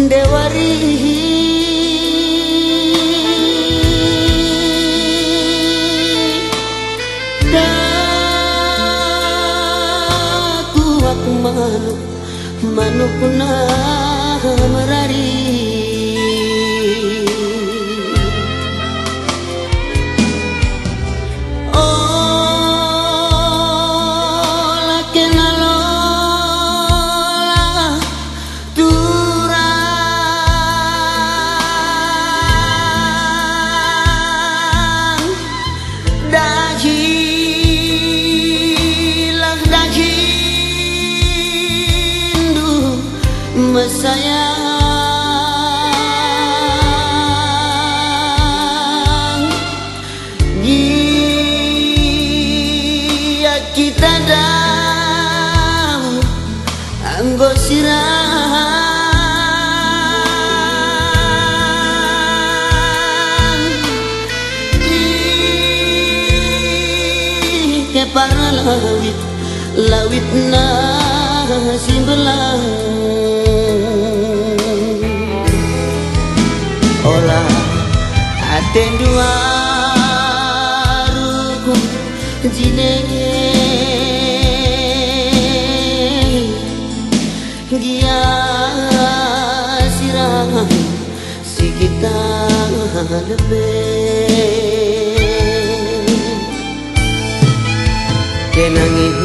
dewari daku aku manuk punah merari sayang dia kita dah anggo sirang di kepara lawit nasi belang olah aten dua rukun jine dia sirang si kita lebih kenangin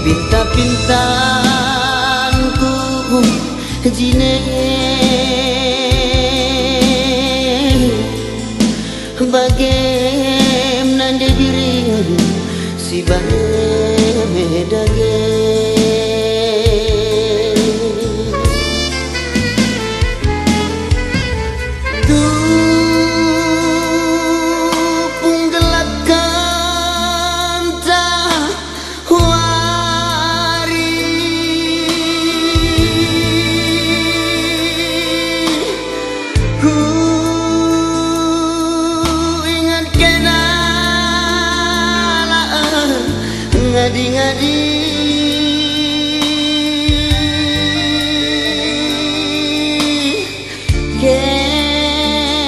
pinta-pintanku jine bagaimana diri si bedage tupung gelap kanta wari ngadi-ngadi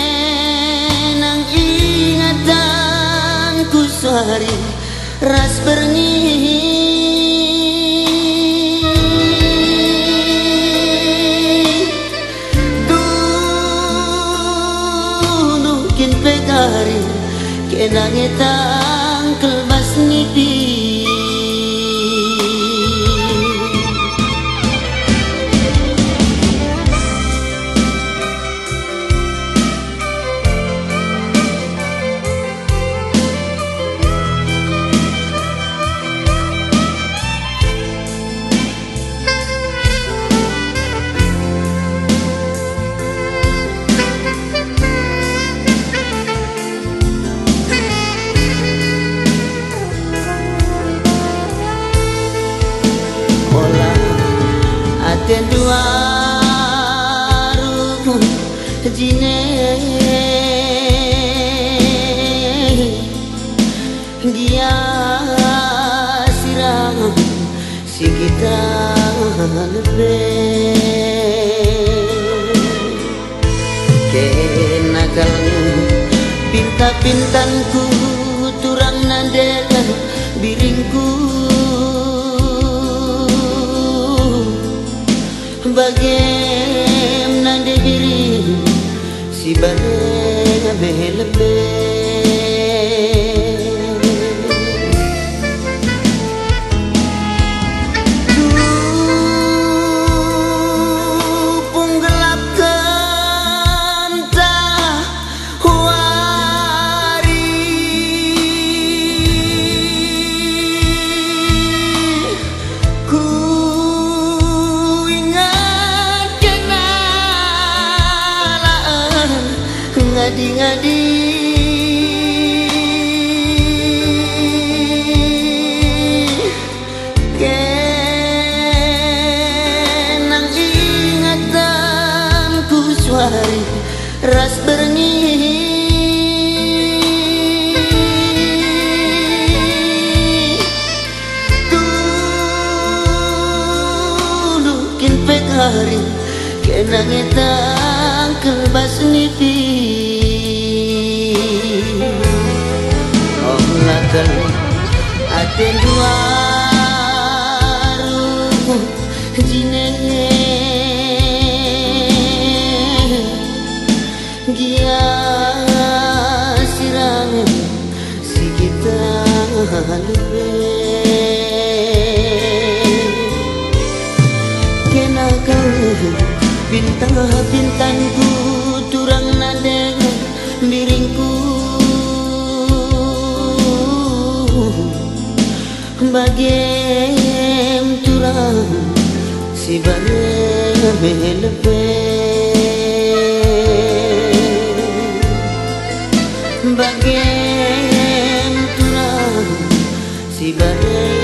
kenang ingatanku sehari ras bernyi dunukin pegari kenang etang kelbas ngipi aten dua rukun jine dia sirang si kita lebih kenagal pinta-pintanku turang nandela biringku bagaimana diri si lebih tupung gelap kanta wari ku ngadi-ngadi kenang ingatanku suari ras bernyi tulukin pegari kenang etang kelbas nipi oh lakal aten duaru jinenge gia sirang si kita lupe kena kau bintang-bintangku turang nadeng biringku bagem turang si bare melepe bagem turang si bare